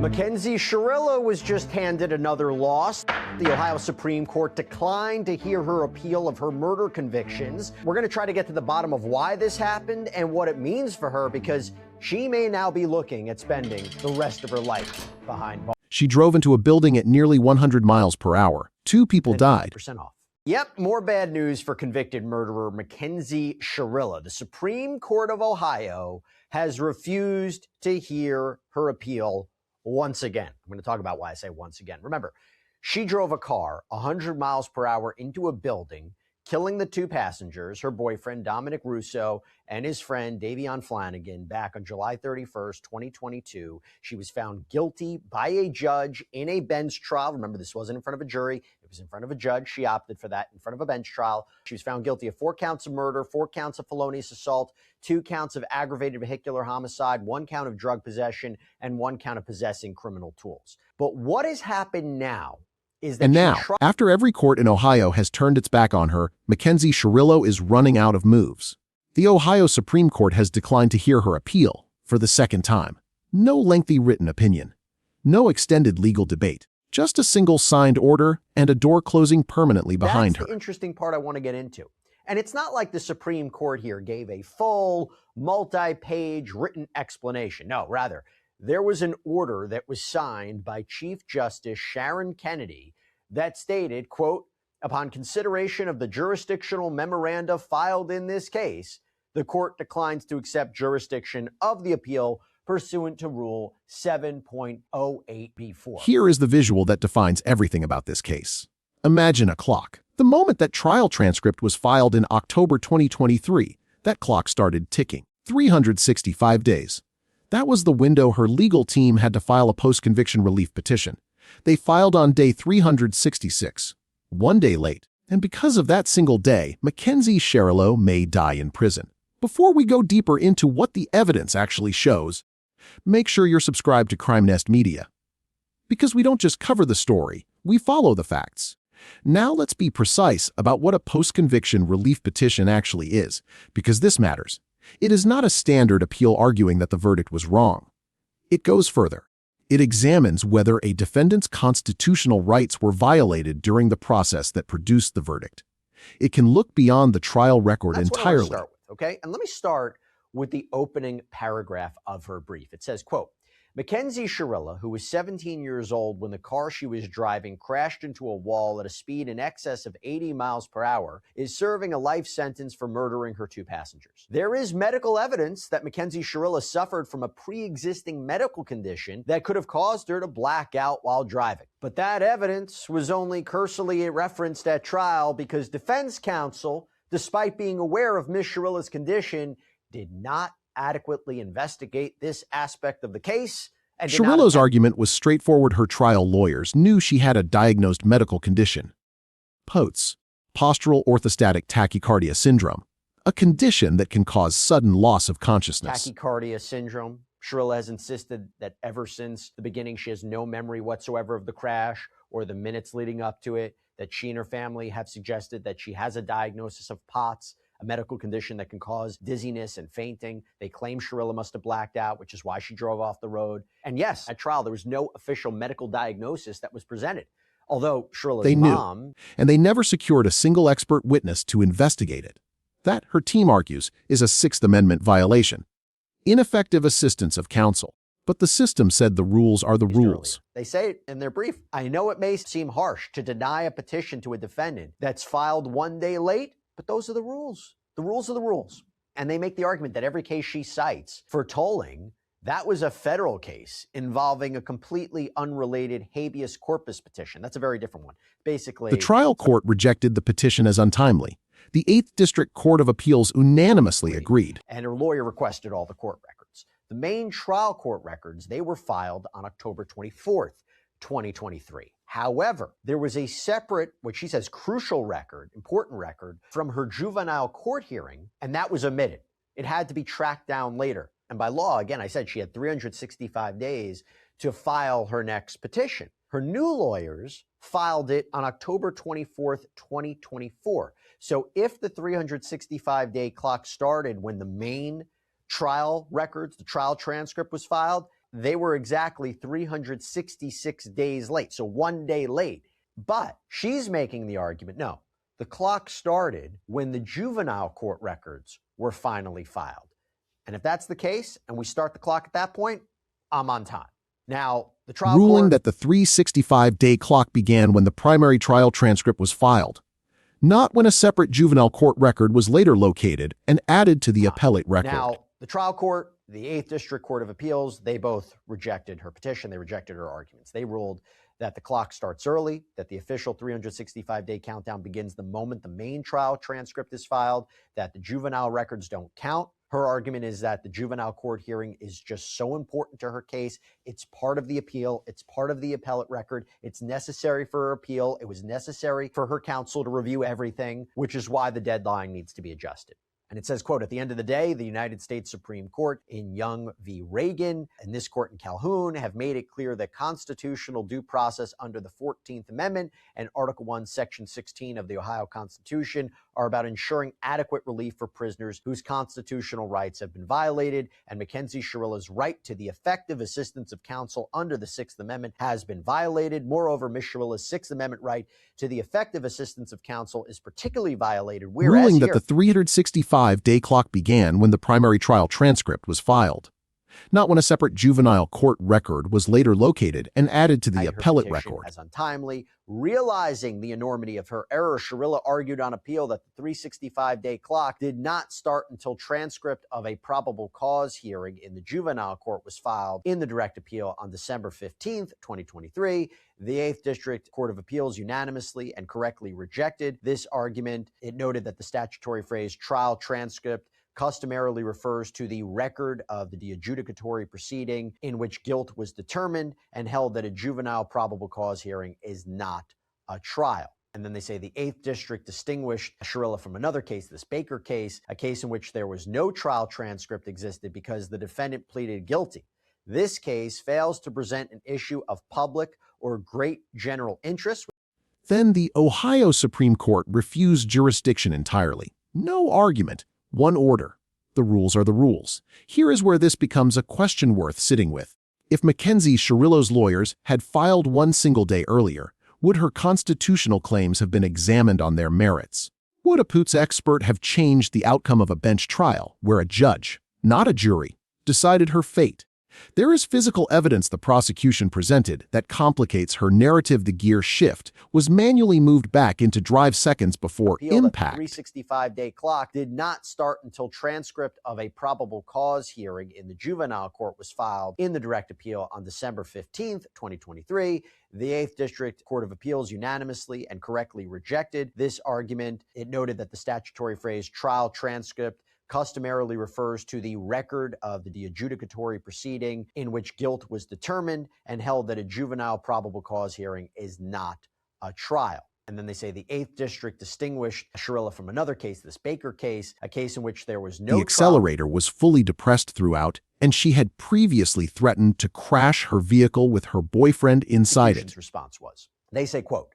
McKenzie Sharillo was just handed another loss. The Ohio Supreme Court declined to hear her appeal of her murder convictions. We're going to try to get to the bottom of why this happened and what it means for her, because she may now be looking at spending the rest of her life behind bars. She drove into a building at nearly 100 miles per hour. 2 people died. Off. Yep, more bad news for convicted murderer McKenzie Sharillo. The Supreme Court of Ohio has refused to hear her appeal once again. I'm going to talk about why I say once again. Remember, she drove a car 100 miles per hour into a building, killing the 2 passengers, her boyfriend, Dominic Russo, and his friend, DaVon Flanigan, back on July 31st, 2022. She was found guilty by a judge in a bench trial. Remember, this wasn't in front of a jury. It was in front of a judge. She opted for that in front of a bench trial. She was found guilty of 4 counts of murder, 4 counts of felonious assault, 2 counts of aggravated vehicular homicide, 1 count of drug possession, and 1 count of possessing criminal tools. But what has happened now is that after every court in Ohio has turned its back on her, McKenzie Sharillo is running out of moves. The Ohio Supreme Court has declined to hear her appeal for the second time. No lengthy written opinion. No extended legal debate. Just a single signed order and a door closing permanently behind her. That's the interesting part I want to get into. And it's not like the Supreme Court here gave a full, multi-page written explanation. No, rather, there was an order that was signed by Chief Justice Sharon Kennedy that stated, quote, upon consideration of the jurisdictional memoranda filed in this case, the court declines to accept jurisdiction of the appeal pursuant to Rule 7.08b4. Here is the visual that defines everything about this case. Imagine a clock. The moment that trial transcript was filed in October 2023, that clock started ticking. 365 days. That was the window her legal team had to file a post-conviction relief petition. They filed on day 366, 1 day late. And because of that single day, McKenzie Sharillo may die in prison. Before we go deeper into what the evidence actually shows, make sure you're subscribed to CrimeNest Media. Because we don't just cover the story, we follow the facts. Now let's be precise about what a post-conviction relief petition actually is, because this matters. It is not a standard appeal arguing that the verdict was wrong. It goes further. It examines whether a defendant's constitutional rights were violated during the process that produced the verdict. It can look beyond the trial record entirely. What I want to start with, okay? And let me start with the opening paragraph of her brief. It says, quote, McKenzie Sharillo, who was 17 years old when the car she was driving crashed into a wall at a speed in excess of 80 miles per hour, is serving a life sentence for murdering her 2 passengers. There is medical evidence that McKenzie Sharillo suffered from a pre-existing medical condition that could have caused her to black out while driving. But that evidence was only cursorily referenced at trial because defense counsel, despite being aware of Ms. Sharillo's condition, did not adequately investigate this aspect of the case. And Sharillo's argument was straightforward. Her trial lawyers knew she had a diagnosed medical condition. POTS, postural orthostatic tachycardia syndrome, a condition that can cause sudden loss of consciousness. Tachycardia syndrome. Sharillo has insisted that ever since the beginning, she has no memory whatsoever of the crash or the minutes leading up to it, that she and her family have suggested that she has a diagnosis of POTS, a medical condition that can cause dizziness and fainting. They claim Sharillo must have blacked out, which is why she drove off the road. And yes, at trial, there was no official medical diagnosis that was presented. Although Sharillo's mom knew, and they never secured a single expert witness to investigate it. That, her team argues, is a Sixth Amendment violation. Ineffective assistance of counsel. But the system said the rules are the rules. They say it in their brief. I know it may seem harsh to deny a petition to a defendant that's filed 1 day late, but those are the rules. The rules are the rules. And they make the argument that every case she cites for tolling, that was a federal case involving a completely unrelated habeas corpus petition. That's a very different one. Basically, the trial court rejected the petition as untimely. The 8th District Court of Appeals unanimously agreed. And her lawyer requested all the court records. The main trial court records, they were filed on October 24th, 2023. However, there was a separate, what she says, crucial record, important record from her juvenile court hearing, and that was omitted. It had to be tracked down later. And by law, again, I said she had 365 days to file her next petition. Her new lawyers filed it on October 24th, 2024. So if the 365-day clock started when the main trial records, the trial transcript was filed, they were exactly 366 days late, so 1 day late. But she's making the argument, no, the clock started when the juvenile court records were finally filed. And if that's the case, and we start the clock at that point, I'm on time. Now, the trial ruling court, that the 365-day clock began when the primary trial transcript was filed, not when a separate juvenile court record was later located and added to the appellate record. Now, the trial court, the 8th District Court of Appeals, they both rejected her petition. They rejected her arguments. They ruled that the clock starts early, that the official 365-day countdown begins the moment the main trial transcript is filed, that the juvenile records don't count. Her argument is that the juvenile court hearing is just so important to her case. It's part of the appeal. It's part of the appellate record. It's necessary for her appeal. It was necessary for her counsel to review everything, which is why the deadline needs to be adjusted. And it says, quote, at the end of the day, the United States Supreme Court in Young v. Reagan and this court in Calhoun have made it clear that constitutional due process under the 14th Amendment and Article 1, Section 16 of the Ohio Constitution are about ensuring adequate relief for prisoners whose constitutional rights have been violated, and McKenzie Sharillo's right to the effective assistance of counsel under the 6th Amendment has been violated. Moreover, Ms. Sharillo's 6th Amendment right to the effective assistance of counsel is particularly violated, whereas ruling that the 365-day clock began when the primary trial transcript was filed, not when a separate juvenile court record was later located and added to the appellate record. As untimely. Realizing the enormity of her error, Sharillo argued on appeal that the 365-day clock did not start until transcript of a probable cause hearing in the juvenile court was filed in the direct appeal on December 15th, 2023. The 8th District Court of Appeals unanimously and correctly rejected this argument. It noted that the statutory phrase trial transcript customarily refers to the record of the adjudicatory proceeding in which guilt was determined, and held that a juvenile probable cause hearing is not a trial. And then they say the 8th District distinguished Sharillo from another case, this Baker case, a case in which there was no trial transcript existed because the defendant pleaded guilty. This case fails to present an issue of public or great general interest. Then the Ohio Supreme Court refused jurisdiction entirely. No argument. One order. The rules are the rules. Here is where this becomes a question worth sitting with. If McKenzie Sharillo's lawyers had filed one single day earlier, would her constitutional claims have been examined on their merits? Would a Poots expert have changed the outcome of a bench trial where a judge, not a jury, decided her fate? There is physical evidence the prosecution presented that complicates her narrative. The gear shift was manually moved back into drive seconds before impact. The 365-day clock did not start until transcript of a probable cause hearing in the juvenile court was filed in the direct appeal on December 15th, 2023. The 8th District Court of Appeals unanimously and correctly rejected this argument. It noted that the statutory phrase trial transcript customarily refers to the record of the adjudicatory proceeding in which guilt was determined, and held that a juvenile probable cause hearing is not a trial. And then they say the 8th District distinguished Sharillo from another case, this Baker case, a case in which there was no The accelerator was fully depressed throughout, and she had previously threatened to crash her vehicle with her boyfriend inside it. Response was, they say, quote,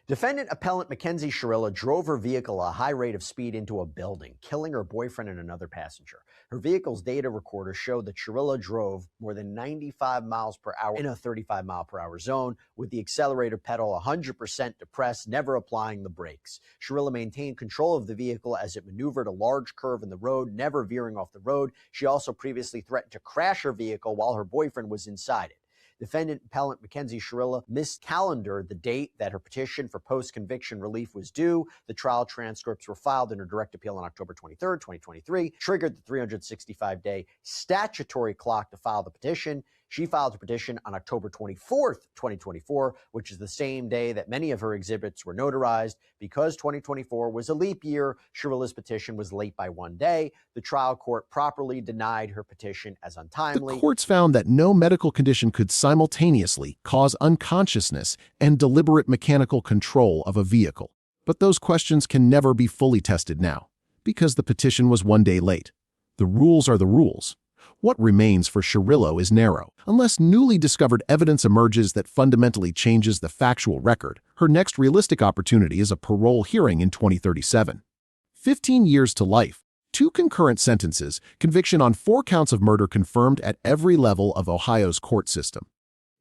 defendant appellant McKenzie Sharillo drove her vehicle at a high rate of speed into a building, killing her boyfriend and another passenger. Her vehicle's data recorder showed that Sharillo drove more than 95 miles per hour in a 35 mile per hour zone with the accelerator pedal 100% depressed, never applying the brakes. Sharillo maintained control of the vehicle as it maneuvered a large curve in the road, never veering off the road. She also previously threatened to crash her vehicle while her boyfriend was inside it. Defendant appellant McKenzie Sharillo miscalendared the date that her petition for post-conviction relief was due. The trial transcripts were filed in her direct appeal on October 23rd, 2023, triggered the 365-day statutory clock to file the petition. She filed a petition on October 24th, 2024, which is the same day that many of her exhibits were notarized. Because 2024 was a leap year, Sharillo's petition was late by 1 day. The trial court properly denied her petition as untimely. The courts found that no medical condition could simultaneously cause unconsciousness and deliberate mechanical control of a vehicle. But those questions can never be fully tested now, because the petition was 1 day late. The rules are the rules. What remains for Sharillo is narrow. Unless newly discovered evidence emerges that fundamentally changes the factual record, her next realistic opportunity is a parole hearing in 2037. 15 years to life, 2 concurrent sentences, conviction on 4 counts of murder confirmed at every level of Ohio's court system.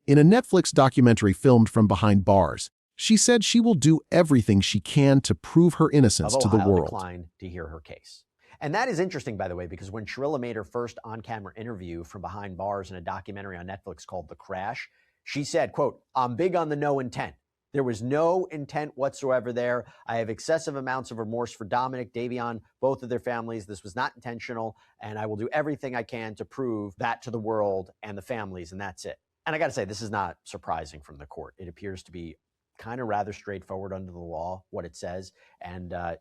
In a Netflix documentary filmed from behind bars, she said she will do everything she can to prove her innocence to the world. Declined to hear her case. And that is interesting, by the way, because when Sharillo made her first on-camera interview from behind bars in a documentary on Netflix called The Crash, she said, quote, "I'm big on the no intent. There was no intent whatsoever there. I have excessive amounts of remorse for Dominic, DaVon, both of their families. This was not intentional, and I will do everything I can to prove that to the world and the families, and that's it." And I got to say, this is not surprising from the court. It appears to be kind of rather straightforward under the law, what it says. And, I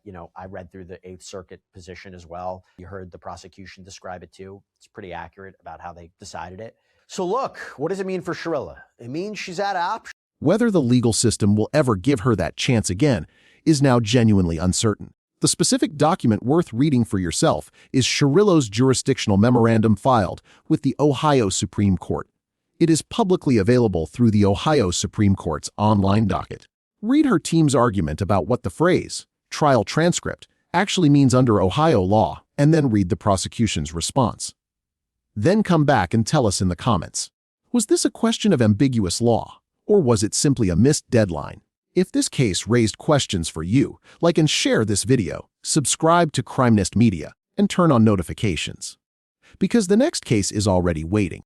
read through the Eighth Circuit position as well. You heard the prosecution describe it too. It's pretty accurate about how they decided it. So look, what does it mean for Sharillo? It means she's out of options. Whether the legal system will ever give her that chance again is now genuinely uncertain. The specific document worth reading for yourself is Sharillo's jurisdictional memorandum filed with the Ohio Supreme Court. It is publicly available through the Ohio Supreme Court's online docket. Read her team's argument about what the phrase, trial transcript, actually means under Ohio law, and then read the prosecution's response. Then come back and tell us in the comments. Was this a question of ambiguous law, or was it simply a missed deadline? If this case raised questions for you, like and share this video, subscribe to CrimeNest Media, and turn on notifications. Because the next case is already waiting.